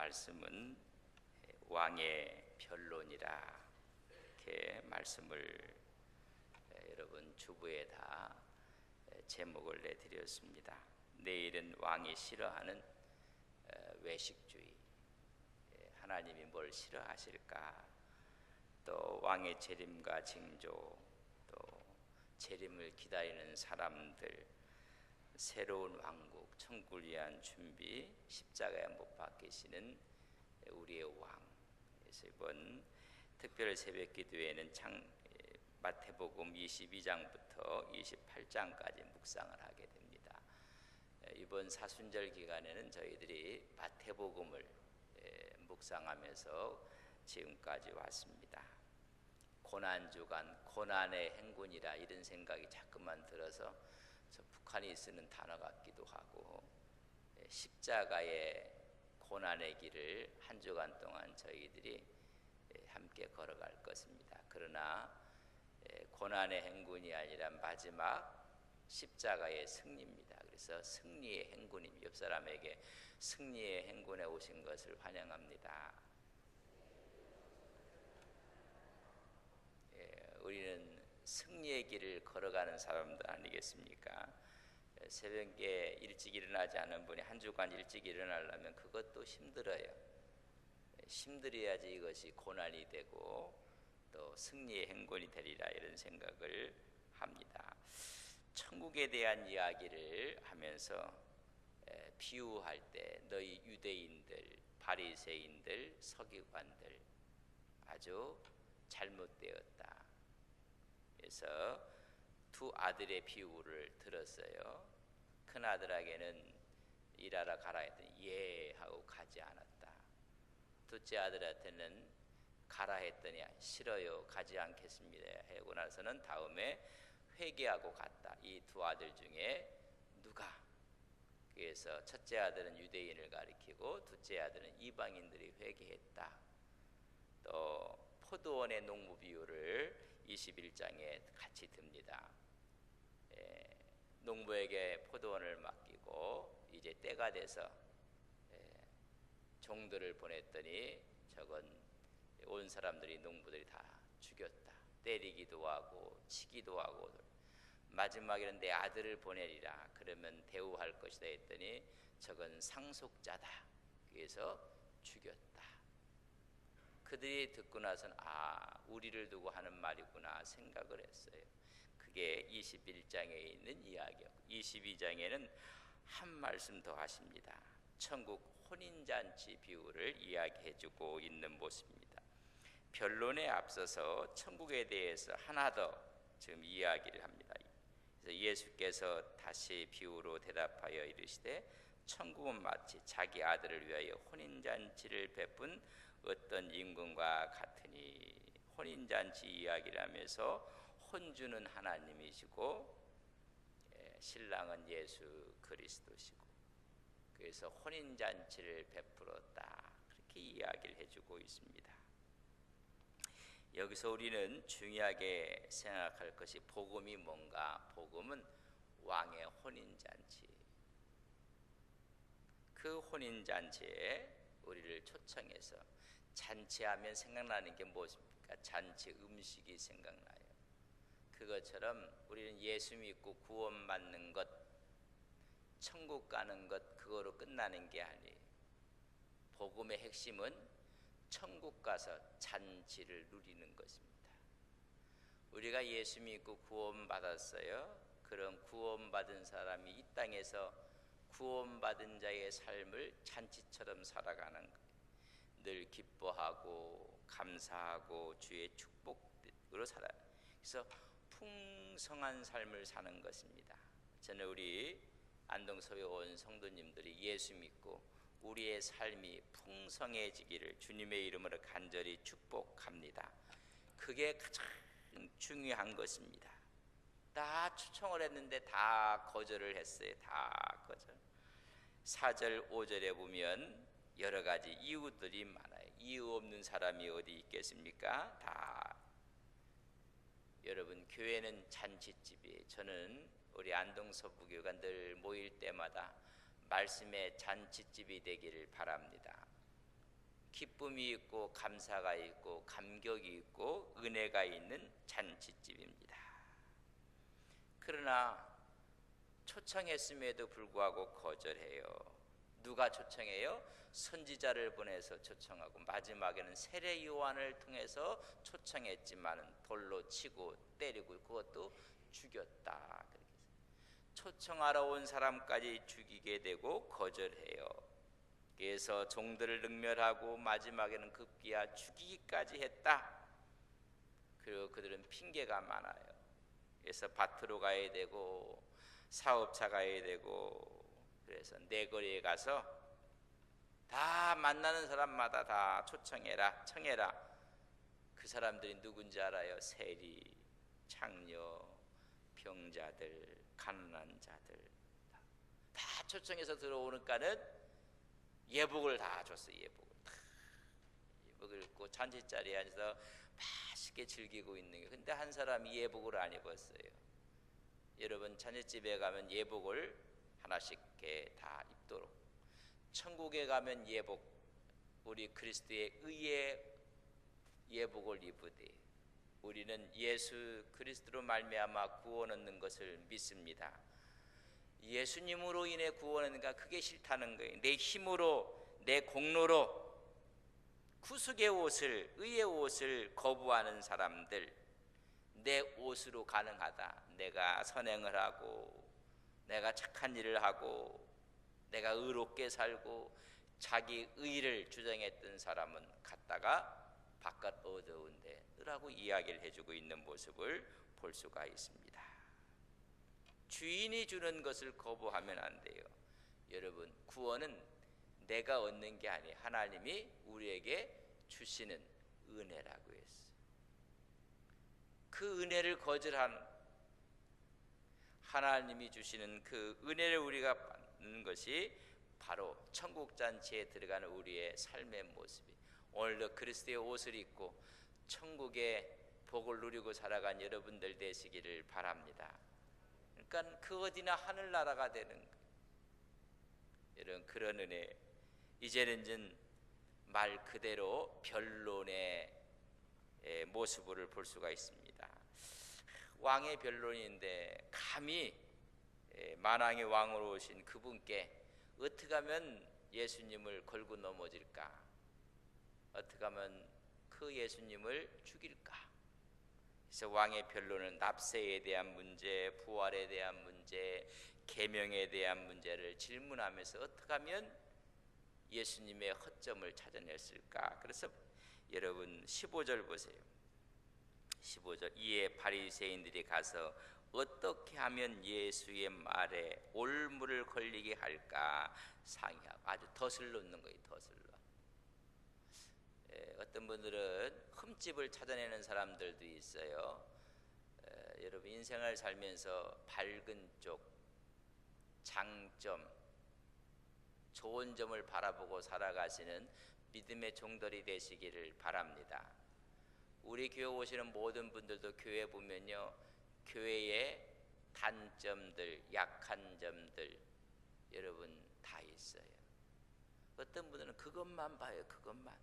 말씀은 왕의 변론이라 이렇게 말씀을 여러분 주부에다 제목을 내드렸습니다. 내일은 왕이 싫어하는 외식주의, 하나님이 뭘 싫어하실까, 또 왕의 재림과 징조, 또 재림을 기다리는 사람들, 새로운 왕국, 천국을 위한 준비, 십자가에 못 박히시는 우리의 왕. 그래서 이번 특별 새벽 기도회는 마태복음 22장부터 28장까지 묵상을 하게 됩니다. 이번 사순절 기간에는 저희들이 마태복음을 묵상하면서 지금까지 왔습니다. 고난주간, 고난의 행군이라 이런 생각이 자꾸만 들어서 저 북한이 쓰는 단어 같기도 하고, 십자가의 고난의 길을 한 주간 동안 저희들이 함께 걸어갈 것입니다. 그러나 고난의 행군이 아니라 마지막 십자가의 승리입니다. 그래서 승리의 행군입니다. 옆 사람에게 승리의 행군에 오신 것을 환영합니다. 우리는 승리의 길을 걸어가는 사람들 아니겠습니까? 새벽에 일찍 일어나지 않은 분이 한 주간 일찍 일어나려면 그것도 힘들어요. 힘들어야지 이것이 고난이 되고 또 승리의 행군이 되리라, 이런 생각을 합니다. 천국에 대한 이야기를 하면서 비유할 때 너희 유대인들, 바리새인들, 서기관들 아주 잘못되었다. 그래서 두 아들의 비유를 들었어요. 큰 아들에게는 일하러 가라 했더니 예 하고 가지 않았다. 둘째 아들한테는 가라 했더니 싫어요, 가지 않겠습니다 하고 나서는 다음에 회개하고 갔다. 이 두 아들 중에 누가? 그래서 첫째 아들은 유대인을 가리키고 둘째 아들은 이방인들이 회개했다. 또 포도원의 농부 비유를 21장에 같이 듭니다. 농부에게 포도원을 맡기고 이제 때가 돼서 종들을 보냈더니 저건 온 사람들이, 농부들이 다 죽였다. 때리기도 하고 치기도 하고, 마지막에는 내 아들을 보내리라, 그러면 대우할 것이다 했더니 저건 상속자다. 그래서 죽였다. 그들이 듣고 나서는 우리를 두고 하는 말이구나 생각을 했어요. 그게 21장에 있는 이야기였고, 22장에는 한 말씀 더 하십니다. 천국 혼인잔치 비유를 이야기해주고 있는 모습입니다. 변론에 앞서서 천국에 대해서 하나 더 지금 이야기를 합니다. 그래서 예수께서 다시 비유로 대답하여 이르시되 천국은 마치 자기 아들을 위하여 혼인잔치를 베푼 어떤 임금과 같으니, 혼인잔치 이야기를 하면서 혼주는 하나님이시고 신랑은 예수 그리스도시고, 그래서 혼인잔치를 베풀었다, 그렇게 이야기를 해주고 있습니다. 여기서 우리는 중요하게 생각할 것이 복음이 뭔가? 복음은 왕의 혼인잔치. 그 혼인잔치에 우리를 초청해서, 잔치하면 생각나는 게 무엇입니까? 잔치 음식이 생각나요. 그것처럼 우리는 예수 믿고 구원받는 것, 천국 가는 것, 그거로 끝나는 게 아니에요. 복음의 핵심은 천국 가서 잔치를 누리는 것입니다. 우리가 예수 믿고 구원받았어요. 그런 구원받은 사람이 이 땅에서 구원받은 자의 삶을 잔치처럼 살아가는 거예요. 늘 기뻐하고 감사하고 주의 축복으로 살아요. 그래서 풍성한 삶을 사는 것입니다. 저는 우리 안동서에 온 성도님들이 예수 믿고 우리의 삶이 풍성해지기를 주님의 이름으로 간절히 축복합니다. 그게 가장 중요한 것입니다. 다 초청을 했는데 다 거절을 했어요. 다 거절. 4절 5절에 보면 여러 가지 이유들이 많아요. 이유 없는 사람이 어디 있겠습니까? 다. 여러분, 교회는 잔치집이에요. 저는 우리 안동서부교가 늘 모일 때마다 말씀의 잔치집이 되기를 바랍니다. 기쁨이 있고 감사가 있고 감격이 있고 은혜가 있는 잔치집입니다. 그러나 초청했음에도 불구하고 거절해요. 누가 초청해요? 선지자를 보내서 초청하고 마지막에는 세례 요한을 통해서 초청했지만 돌로 치고 때리고 그것도 죽였다. 초청하러 온 사람까지 죽이게 되고 거절해요. 그래서 종들을 능멸하고 마지막에는 급기야 죽이기까지 했다. 그리고 그들은 핑계가 많아요. 그래서 밭으로 가야 되고 사업차 가야 되고, 그래서 내거리에 가서 다 만나는 사람마다 다 초청해라, 청해라. 그 사람들이 누군지 알아요? 세리, 창녀, 병자들, 가난한 자들 다 초청해서 들어오니까는 예복을 다 줬어요. 예복을 입고 잔치자리에 앉아서 맛있게 즐기고 있는 게, 근데 한 사람이 예복을 안 입었어요. 여러분, 잔치집에 가면 예복을 하나씩 다 입도록, 천국에 가면 예복, 우리 그리스도의 의의 예복을 입으되 우리는 예수 그리스도로 말미암아 구원 얻는 것을 믿습니다. 예수님으로 인해 구원 얻는가, 그게 싫다는 거예요. 내 힘으로, 내 공로로 구속의 옷을, 의의 옷을 거부하는 사람들, 내 옷으로 가능하다, 내가 선행을 하고 내가 착한 일을 하고 내가 의롭게 살고 자기 의를 주장했던 사람은 갔다가 바깥 어두운데 으라고 이야기를 해주고 있는 모습을 볼 수가 있습니다. 주인이 주는 것을 거부하면 안 돼요. 여러분, 구원은 내가 얻는 게 아니에요. 하나님이 우리에게 주시는 은혜라고 했어요. 그 은혜를 거절하는, 하나님이 주시는 그 은혜를 우리가 받는 것이 바로 천국잔치에 들어가는 우리의 삶의 모습이에요. 오늘도 그리스도의 옷을 입고 천국의 복을 누리고 살아간 여러분들 되시기를 바랍니다. 그러니까 그 어디나 하늘나라가 되는 거예요. 여러분, 그런 은혜, 이제는 말 그대로 변론의 모습을 볼 수가 있습니다. 왕의 변론인데 감히 만왕의 왕으로 오신 그분께 어떻게 하면 예수님을 걸고 넘어질까? 어떻게 하면 그 예수님을 죽일까? 그래서 왕의 변론은 납세에 대한 문제, 부활에 대한 문제, 계명에 대한 문제를 질문하면서 어떻게 하면 예수님의 허점을 찾아냈을까? 그래서 여러분 15절 보세요. 15절, 이에 바리새인들이 가서 어떻게 하면 예수의 말에 올무를 걸리게 할까 상의하고, 아주 덫을 놓는 거예요. 덫을 놓. 어떤 분들은 흠집을 찾아내는 사람들도 있어요. 여러분, 인생을 살면서 밝은 쪽, 장점, 좋은 점을 바라보고 살아가시는 믿음의 종들이 되시기를 바랍니다. 우리 교회 오시는 모든 분들도 교회 보면요, 교회의 단점들, 약한 점들 여러분 다 있어요. 어떤 분들은 그것만 봐요. 그것만.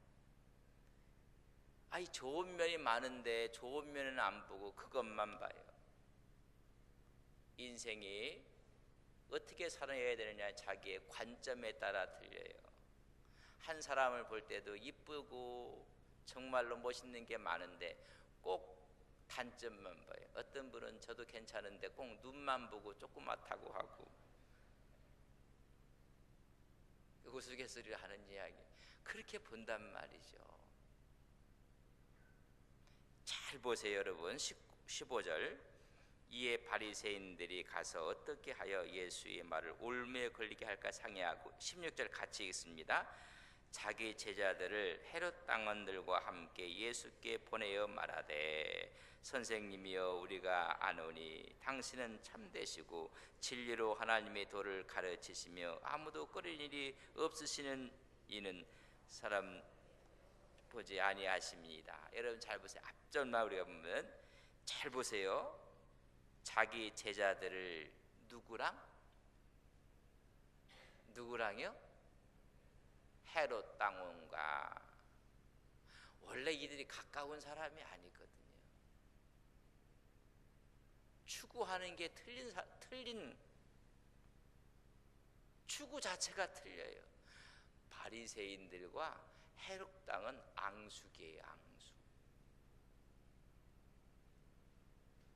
아니, 좋은 면이 많은데 좋은 면은 안 보고 그것만 봐요. 인생이 어떻게 살아야 되느냐, 자기의 관점에 따라 틀려요. 한 사람을 볼 때도 이쁘고 정말로 멋있는 게 많은데 꼭 단점만 봐요. 어떤 분은 저도 괜찮은데 꼭 눈만 보고 조그맣다고 하고, 우스갯소리를 하는 이야기, 그렇게 본단 말이죠. 잘 보세요 여러분. 15절, 이에 바리새인들이 가서 어떻게 하여 예수의 말을 올무에 걸리게 할까 상의하고, 16절 같이 읽습니다. 자기 제자들을 헤롯 당원들과 함께 예수께 보내어 말하되, 선생님이여, 우리가 아노니 당신은 참되시고 진리로 하나님의 도를 가르치시며 아무도 꺼릴 일이 없으시는 이는 사람 보지 아니하십니다. 여러분 잘 보세요. 앞절만 우리가 보면 잘 보세요. 자기 제자들을 누구랑요? 헤롯 당원과 원래 이들이 가까운 사람이 아니거든요. 추구하는 게 틀린 추구 자체가 틀려요. 바리새인들과 헤롯 당은 앙숙이에요, 앙숙.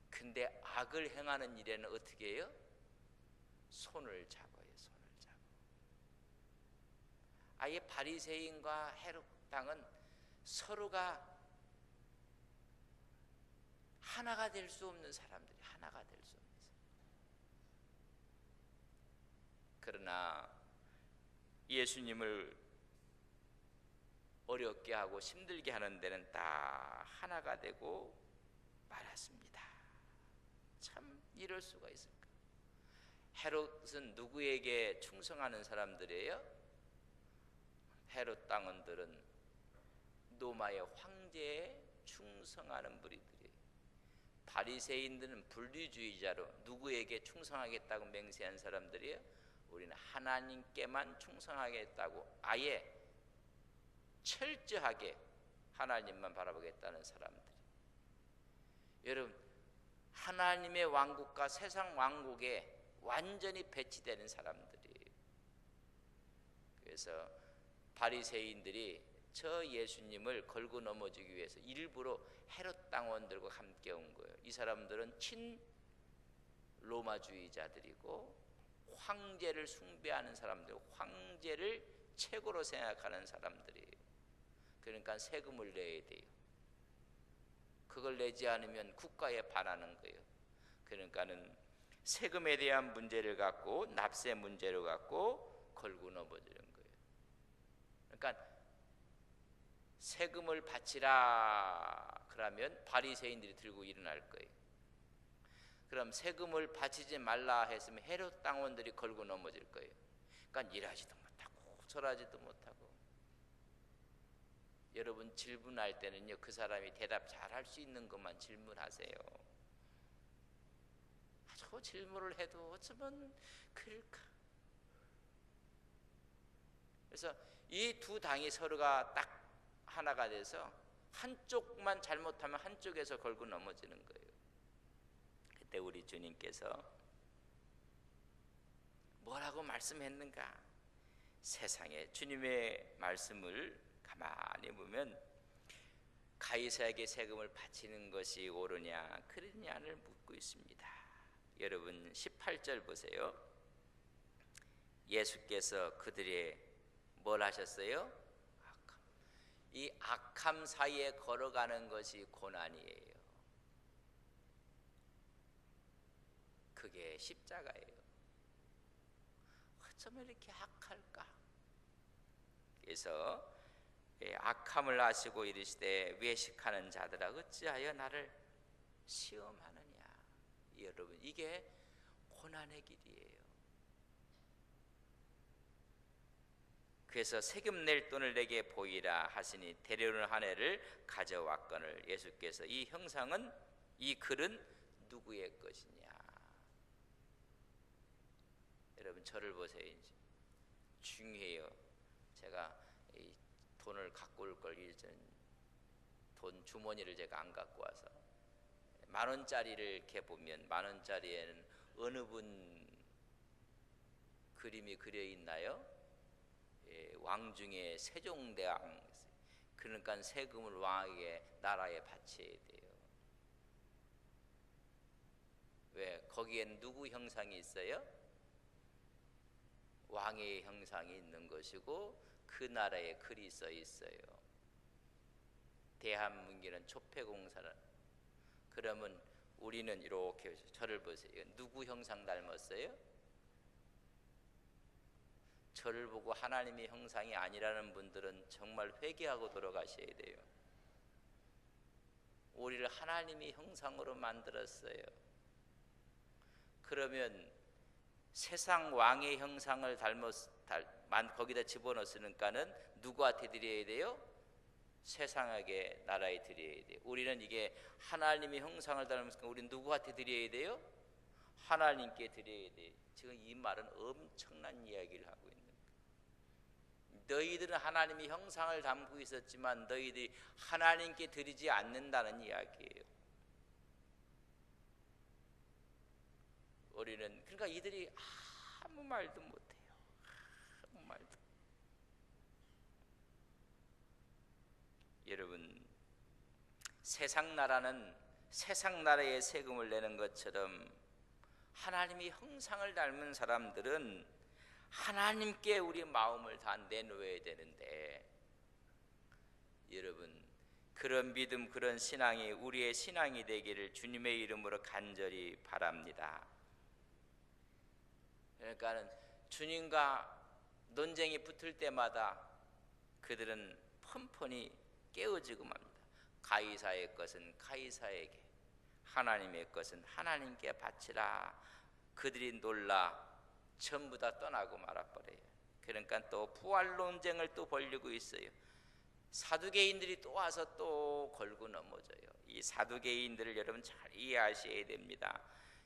근데 악을 행하는 일에는 어떻게 해요? 손을 잡아요, 손을 잡아. 아예 바리새인과 헤롯 당은 서로가 하나가 될 수 없는 사람들이, 하나가 될 수 없는 사람. 그러나 예수님을 어렵게 하고 힘들게 하는 데는 다 하나가 되고 말았습니다. 참 이럴 수가 있을까? 헤롯은 누구에게 충성하는 사람들이에요? 헤롯 당원들은 로마의 황제에 충성하는 무리들이에요. 바리새인들은 분리주의자로 누구에게 충성하겠다고 맹세한 사람들이에요? 우리는 하나님께만 충성하겠다고 아예 철저하게 하나님만 바라보겠다는 사람들이. 여러분, 하나님의 왕국과 세상 왕국에 완전히 배치되는 사람들이에요. 그래서 바리새인들이 저 예수님을 걸고 넘어지기 위해서 일부러 헤롯 당원들과 함께 온 거예요. 이 사람들은 친 로마주의자들이고 황제를 숭배하는 사람들, 황제를 최고로 생각하는 사람들이에요. 그러니까 세금을 내야 돼요. 그걸 내지 않으면 국가에 반하는 거예요. 그러니까는 세금에 대한 문제를 갖고 납세 문제를 갖고 걸고 넘어지는 거예요. 그러니까 세금을 바치라 그러면 바리새인들이 들고 일어날 거예요. 그럼 세금을 바치지 말라 했으면 헤롯 당원들이 걸고 넘어질 거예요. 그러니까 일하지도 못하고 절하지도 못하고. 여러분 질문할 때는요, 그 사람이 대답 잘할 수 있는 것만 질문하세요. 저 질문을 해도 어쩌면 그럴까. 그래서 이 두 당이 서로가 딱 하나가 돼서 한쪽만 잘못하면 한쪽에서 걸고 넘어지는 거예요. 그때 우리 주님께서 뭐라고 말씀했는가? 세상에 주님의 말씀을 가만히 보면 가이사에게 세금을 바치는 것이 옳으냐 그러냐를 묻고 있습니다. 여러분 18절 보세요. 예수께서 그들의 뭘 하셨어요? 이 악함 사이에 걸어가는 것이 고난이에요. 그게 십자가예요. 어쩌면 이렇게 악할까? 그래서 악함을 아시고 이르시되 외식하는 자들아 어찌하여 나를 시험하느냐. 여러분 이게 고난의 길이에요. 그래서 세금 낼 돈을 내게 보이라 하시니 데려오는 한 해를 가져왔거늘 예수께서 이 형상은 이 글은 누구의 것이냐. 여러분 저를 보세요. 이제 중요해요. 제가 이 돈을 갖고 올 걸 돈 주머니를 제가 안 갖고 와서 10,000원짜리를 이렇게 보면 10,000원짜리에는 어느 분 그림이 그려 있나요? 왕 중에 세종대왕. 그러니까 세금을 왕에게 나라에 바쳐야 돼요. 왜? 거기에는 누구 형상이 있어요? 왕의 형상이 있는 것이고 그 나라에 글이 써 있어요. 대한문기는 초패공사는. 그러면 우리는 이렇게 저를 보세요. 누구 형상 닮았어요? 저를 보고 하나님의 형상이 아니라는 분들은 정말 회개하고 돌아가셔야 돼요. 우리를 하나님의 형상으로 만들었어요. 그러면 세상 왕의 형상을 거기다 집어넣으니까는 누구한테 드려야 돼요? 세상에게 나라에 드려야 돼요. 우리는 이게 하나님의 형상을 닮았으니까 우리는 누구한테 드려야 돼요? 하나님께 드려야 돼요. 지금 이 말은 엄청난 이야기를 하고 있는 거예요. 너희들은 하나님의 형상을 담고 있었지만 너희들이 하나님께 드리지 않는다는 이야기예요. 우리는 그러니까 이들이 아무 말도 못해요. 아무 말도. 여러분, 세상 나라는 세상 나라에 세금을 내는 것처럼 하나님의 형상을 닮은 사람들은 하나님께 우리 마음을 다 내놓아야 되는데, 여러분, 그런 믿음, 그런 신앙이 우리의 신앙이 되기를 주님의 이름으로 간절히 바랍니다. 그러니까 주님과 논쟁이 붙을 때마다 그들은 펀펀히 깨어지고 맙니다. 가이사의 것은 가이사에게, 하나님의 것은 하나님께 바치라. 그들이 놀라 전부 다 떠나고 말아버려요. 그러니까 또 부활 논쟁을 또 벌이고 있어요. 사두개인들이 또 와서 또 걸고 넘어져요. 이 사두개인들을 여러분 잘 이해하셔야 됩니다.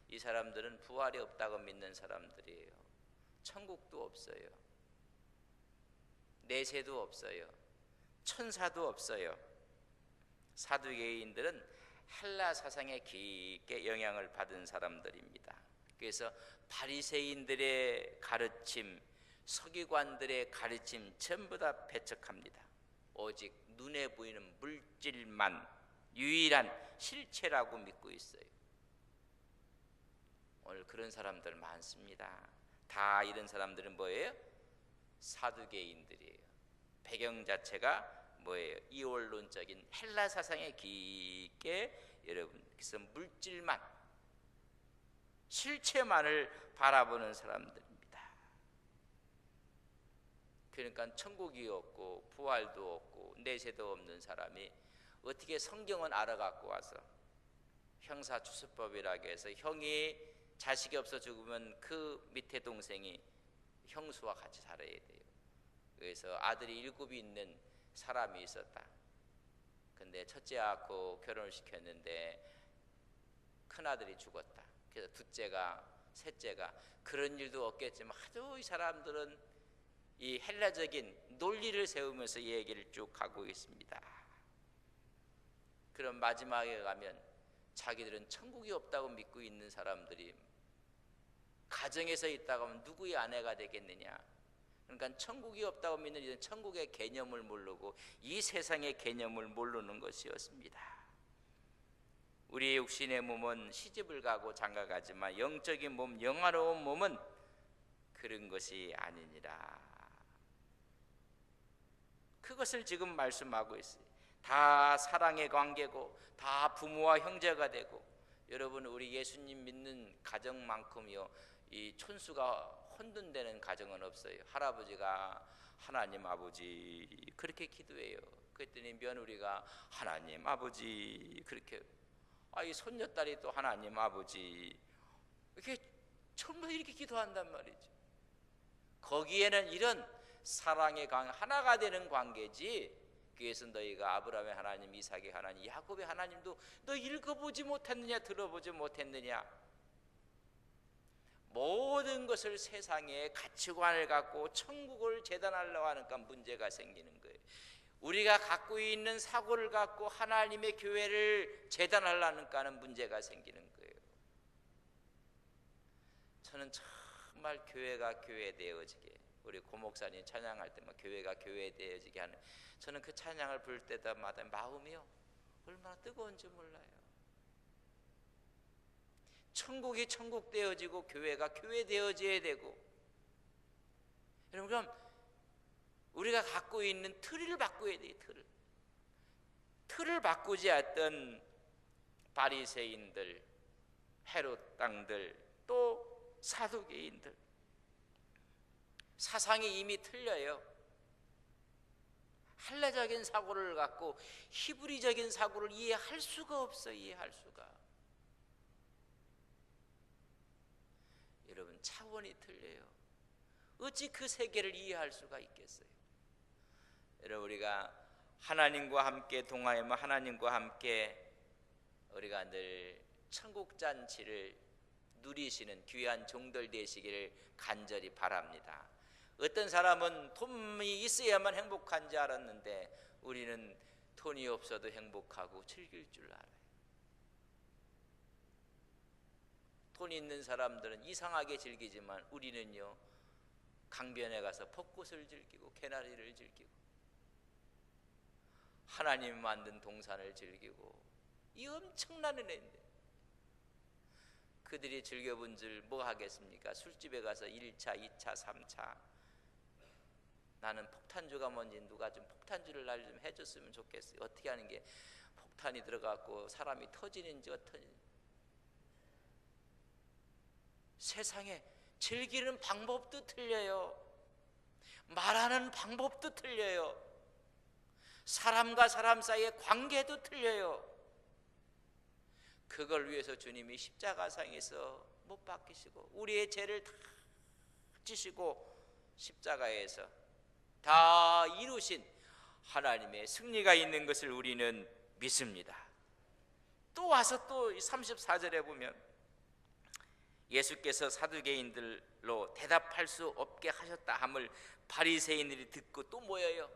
이 사람들은 부활이 없다고 믿는 사람들이에요. 천국도 없어요. 내세도 없어요. 천사도 없어요. 사두개인들은 헬라 사상에 깊게 영향을 받은 사람들입니다. 그래서 바리새인들의 가르침, 서기관들의 가르침 전부 다 배척합니다. 오직 눈에 보이는 물질만 유일한 실체라고 믿고 있어요. 오늘 그런 사람들 많습니다. 다 이런 사람들은 뭐예요? 사두개인들이에요. 배경 자체가 뭐예요? 이원론적인 헬라 사상에 깊게 여러분, 그래서 물질만, 실체만을 바라보는 사람들입니다. 그러니까 천국이 없고 부활도 없고 내세도 없는 사람이 어떻게 성경은 알아갖고 와서 형사주수법이라고 해서 형이 자식이 없어 죽으면 그 밑에 동생이 형수와 같이 살아야 돼요. 그래서 아들이 7이 있는 사람이 있었다. 근데 첫째 낳고 결혼을 시켰는데 큰아들이 죽었다. 그래서 둘째가, 셋째가, 그런 일도 없겠지만 하도 이 사람들은 이 헬라적인 논리를 세우면서 이 얘기를 쭉 가고 있습니다. 그럼 마지막에 가면 자기들은 천국이 없다고 믿고 있는 사람들이 가정에서 있다가 하면 누구의 아내가 되겠느냐. 그러니까 천국이 없다고 믿는 이들은 천국의 개념을 모르고 이 세상의 개념을 모르는 것이었습니다. 우리의 육신의 몸은 시집을 가고 장가가지만 영적인 몸, 영화로운 몸은 그런 것이 아니니라. 그것을 지금 말씀하고 있어요. 다 사랑의 관계고 다 부모와 형제가 되고, 여러분 우리 예수님 믿는 가정만큼요 이 촌수가 혼돈되는 가정은 없어요. 할아버지가 하나님 아버지 그렇게 기도해요. 그랬더니 며느리가 하나님 아버지 그렇게, 이 손녀딸이 또 하나님 아버지, 이렇게 전부 이렇게 기도한단 말이죠. 거기에는 이런 사랑의 관계, 하나가 되는 관계지. 그래서 너희가 아브라함의 하나님, 이삭의 하나님, 야곱의 하나님도 너 읽어보지 못했느냐, 들어보지 못했느냐. 모든 것을 세상의 가치관을 갖고 천국을 재단하려고 하니까 문제가 생기는 거예요. 우리가 갖고 있는 사고를 갖고 하나님의 교회를 재단하려니까 하는 문제가 생기는 거예요. 저는 정말 교회가 교회되어지게, 우리 고목사님 찬양할 때만 교회가 교회되어지게 하는, 저는 그 찬양을 부를 때마다 마음이요 얼마나 뜨거운지 몰라요. 천국이 천국 되어지고 교회가 교회 되어져야 되고, 여러분 그럼 우리가 갖고 있는 틀을 바꿔야 돼요. 틀을 바꾸지 않던 바리새인들, 헤롯 당들, 또 사두개인들, 사상이 이미 틀려요. 헬라적인 사고를 갖고 히브리적인 사고를 이해할 수가 없어요. 이해할 수가. 여러분 차원이 틀려요. 어찌 그 세계를 이해할 수가 있겠어요? 여러분 우리가 하나님과 함께 동하여면 하나님과 함께 우리가 늘 천국잔치를 누리시는 귀한 종들 되시기를 간절히 바랍니다. 어떤 사람은 돈이 있어야만 행복한 줄 알았는데 우리는 돈이 없어도 행복하고 즐길 줄 알아요. 돈 있는 사람들은 이상하게 즐기지만 우리는요, 강변에 가서 벚꽃을 즐기고 개나리를 즐기고 하나님 만든 동산을 즐기고, 이 엄청난 은혜인데 그들이 즐겨본 줄 뭐 하겠습니까? 술집에 가서 1차, 2차, 3차 나는 폭탄주가 뭔지 누가 좀 폭탄주를 날 좀 해줬으면 좋겠어요. 어떻게 하는 게 폭탄이 들어갔고 사람이 터지는지 어떠니. 세상에 즐기는 방법도 틀려요. 말하는 방법도 틀려요. 사람과 사람 사이의 관계도 틀려요. 그걸 위해서 주님이 십자가상에서 못 박히시고 우리의 죄를 다 지시고 십자가에서 다 이루신 하나님의 승리가 있는 것을 우리는 믿습니다. 또 와서 또 34절에 보면 예수께서 사두개인들로 대답할 수 없게 하셨다 함을 바리새인들이 듣고 또 모여요.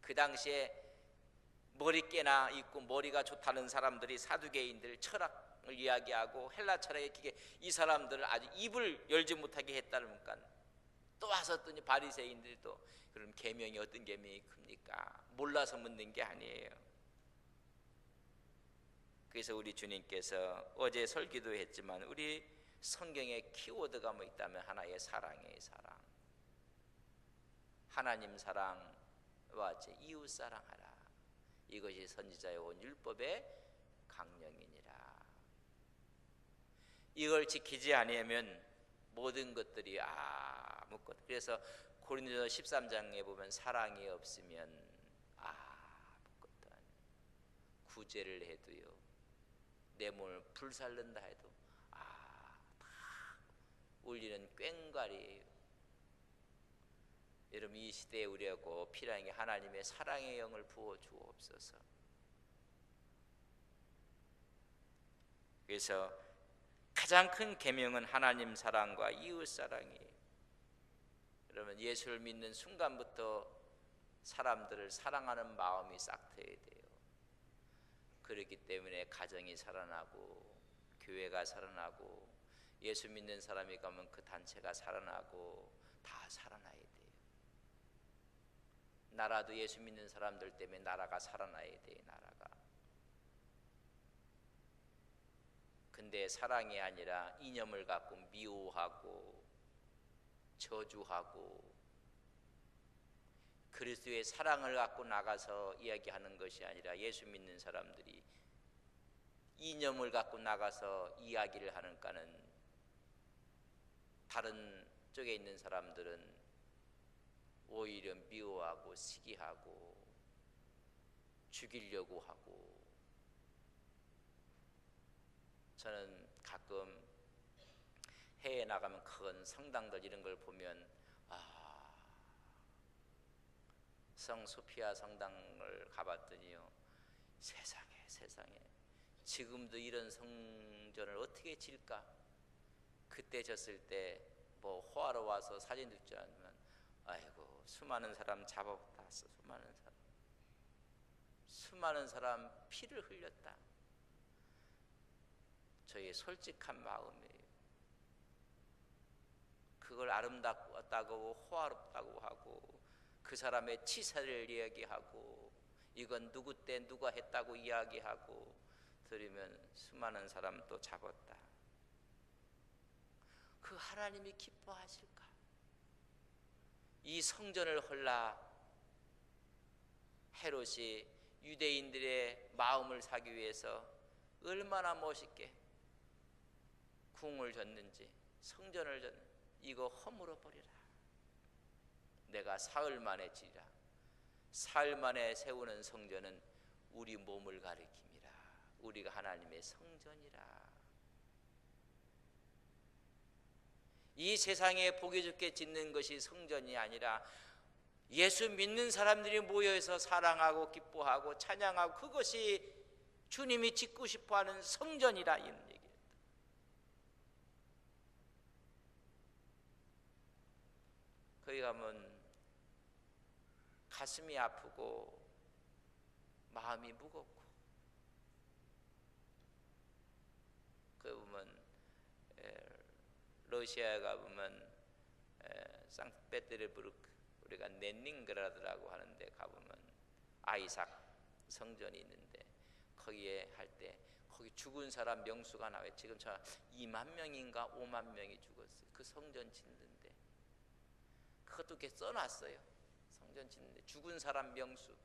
그 당시에 머리깨나 있고 머리가 좋다는 사람들이 사두개인들, 철학을 이야기하고 헬라 철학에 기게 이 사람들을 아주 입을 열지 못하게 했다니까 또 와서 또 바리새인들이 또 그럼 계명이 어떤 계명이 큽니까? 몰라서 묻는 게 아니에요. 그래서 우리 주님께서 어제 설교도 했지만 우리 성경에 키워드가 뭐 있다면 하나의 사랑이에요. 사랑. 하나님 사랑과 이웃 사랑하라. 이것이 선지자의 온 율법의 강령이니라. 이걸 지키지 아니하면 모든 것들이 아무것도. 그래서 고린도서 13장에 보면 사랑이 없으면 아무것도 아니에요. 구제를 해도요, 내 몸을 불살른다 해도 다 울리는 꽹과리예요. 여러분, 이 시대에 우리가 꼭 필요한 게 하나님의 사랑의 영을 부어 주옵소서. 그래서 가장 큰 계명은 하나님 사랑과 이웃 사랑이에요. 여러분, 예수를 믿는 순간부터 사람들을 사랑하는 마음이 싹트어야 돼요. 그렇기 때문에 가정이 살아나고 교회가 살아나고 예수 믿는 사람이 가면 그 단체가 살아나고 다 살아나야 돼요. 나라도 예수 믿는 사람들 때문에 나라가 살아나야 돼요. 나라가. 근데 사랑이 아니라 이념을 갖고 미워하고 저주하고 그리스도의 사랑을 갖고 나가서 이야기하는 것이 아니라 예수 믿는 사람들이 이념을 갖고 나가서 이야기를 하는가는 다른 쪽에 있는 사람들은 오히려 미워하고 시기하고 죽이려고 하고. 저는 가끔 해외에 나가면 큰 성당들 이런 걸 보면 성 소피아 성당을 가봤더니요, 세상에 지금도 이런 성전을 어떻게 질까? 그때 졌을 때 뭐 호화로 와서 사진 찍지 않으면 아이고 수많은 사람 잡아갔어. 수많은 사람 피를 흘렸다. 저의 솔직한 마음이에요. 그걸 아름답다고 호화롭다고 하고 그 사람의 치사를 이야기하고 이건 누구 때 누가 했다고 이야기하고 들으면 수많은 사람 또 잡았다. 그 하나님이 기뻐하실까? 이 성전을 헐라 헤롯이 유대인들의 마음을 사기 위해서 얼마나 멋있게 궁을 졌는지, 성전을 졌는지. 이거 허물어 버리라. 내가 사흘 만에 지리라. 사흘 만에 세우는 성전은 우리 몸을 가리킵니다. 우리가 하나님의 성전이라. 이 세상에 보기 좋게 짓는 것이 성전이 아니라 예수 믿는 사람들이 모여서 사랑하고 기뻐하고 찬양하고 그것이 주님이 짓고 싶어하는 성전이라 이런 얘기예요. 거기 가면 가슴이 아프고 마음이 무겁고, 그 보면 러시아에 가보면 상트페테르부르크, 우리가 넷닝그라드라고 하는데 가보면 아이삭 성전이 있는데, 거기에 할 때 거기 죽은 사람 명수가 나와요. 지금 저 2만 명인가 5만 명이 죽었어요. 그 성전 짓는데 그것도 이렇게 써놨어요. 성전 짓는데 죽은 사람 명수.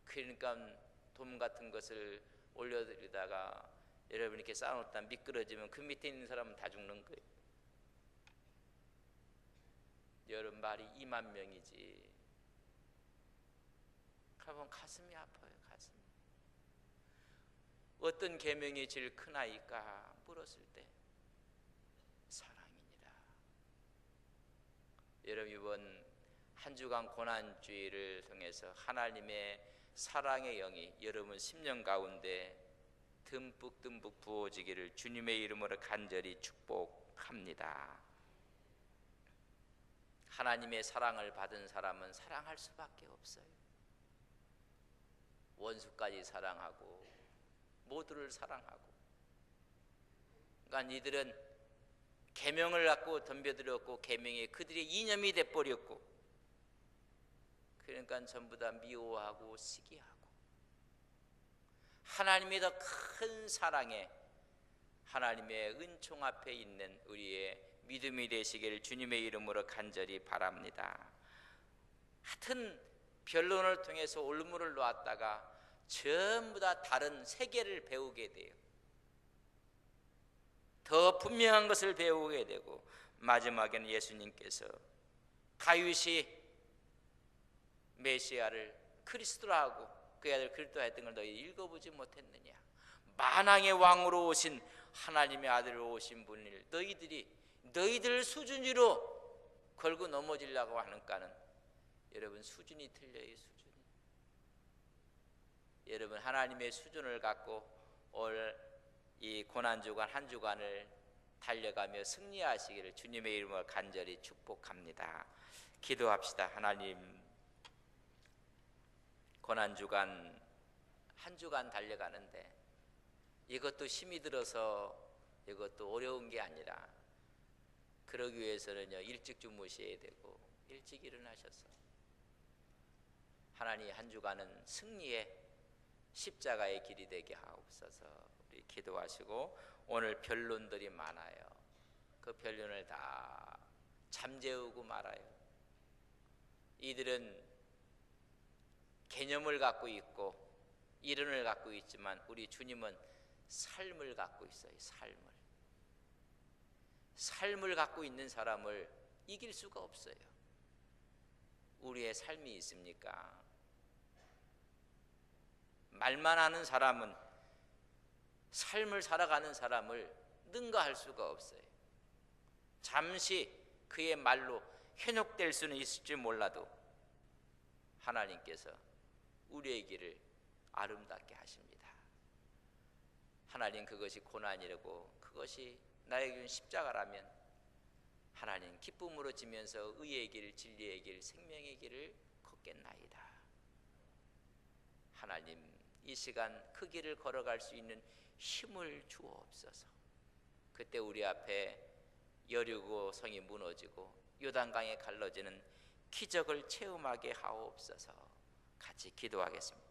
그러니까 돔 같은 것을 올려드리다가 여러분이 이렇게 쌓아놓다 미끄러지면 그 밑에 있는 사람은 다 죽는 거예요. 여러분 말이 2만 명이지. 그러면 가슴이 아파요. 가슴. 어떤 계명이 제일 크나이까 물었을 때 사랑이니라. 여러분 이번 한 주간 고난주의를 통해서 하나님의 사랑의 영이 여러분 심령 가운데 듬뿍 부어지기를 주님의 이름으로 간절히 축복합니다. 하나님의 사랑을 받은 사람은 사랑할 수밖에 없어요. 원수까지 사랑하고 모두를 사랑하고. 그러니까 이들은 계명을 갖고 덤벼들었고 계명이 그들의 이념이 돼버렸고, 그러니까 전부 다 미워하고 시기하고. 하나님의 더 큰 사랑에 하나님의 은총 앞에 있는 우리의 믿음이 되시기를 주님의 이름으로 간절히 바랍니다. 하여튼 변론을 통해서 올무를 놓았다가 전부 다 다른 세계를 배우게 돼요. 더 분명한 것을 배우게 되고, 마지막에는 예수님께서 다윗이 메시아를 그리스도라고 그 아들 그리스도 했던 걸 너희 읽어보지 못했느냐. 만왕의 왕으로 오신 하나님의 아들로 오신 분을 너희들 수준으로 걸고 넘어지려고 하는가는, 여러분 수준이 틀려요. 수준이. 여러분 하나님의 수준을 갖고 올 이 고난주간 한 주간을 달려가며 승리하시기를 주님의 이름으로 간절히 축복합니다. 기도합시다. 하나님, 고난주간 한 주간 달려가는데 이것도 힘이 들어서 이것도 어려운 게 아니라, 그러기 위해서는요 일찍 주무셔야 되고 일찍 일어나셔서 하나님 한 주간은 승리의 십자가의 길이 되게 하옵소서. 우리 기도하시고, 오늘 변론들이 많아요. 그 변론을 다 잠재우고 말아요. 이들은 개념을 갖고 있고 이론을 갖고 있지만 우리 주님은 삶을 갖고 있어요. 삶을 갖고 있는 사람을 이길 수가 없어요. 우리의 삶이 있습니까? 말만 하는 사람은, 삶을 살아가는 사람을 능가할 수가 없어요. 잠시 그의 말로 현혹될 수는 있을지 몰라도 하나님께서 우리의 길을 아름답게 하십니다. 하나님, 그것이 고난이라고 그것이 나에게 준 십자가라면 하나님 기쁨으로 지면서 의의 길, 진리의 길, 생명의 길을 걷겠나이다. 하나님, 이 시간 그 길을 걸어갈 수 있는 힘을 주옵소서. 그때 우리 앞에 여리고 성이 무너지고 요단강에 갈라지는 기적을 체험하게 하옵소서. 같이 기도하겠습니다.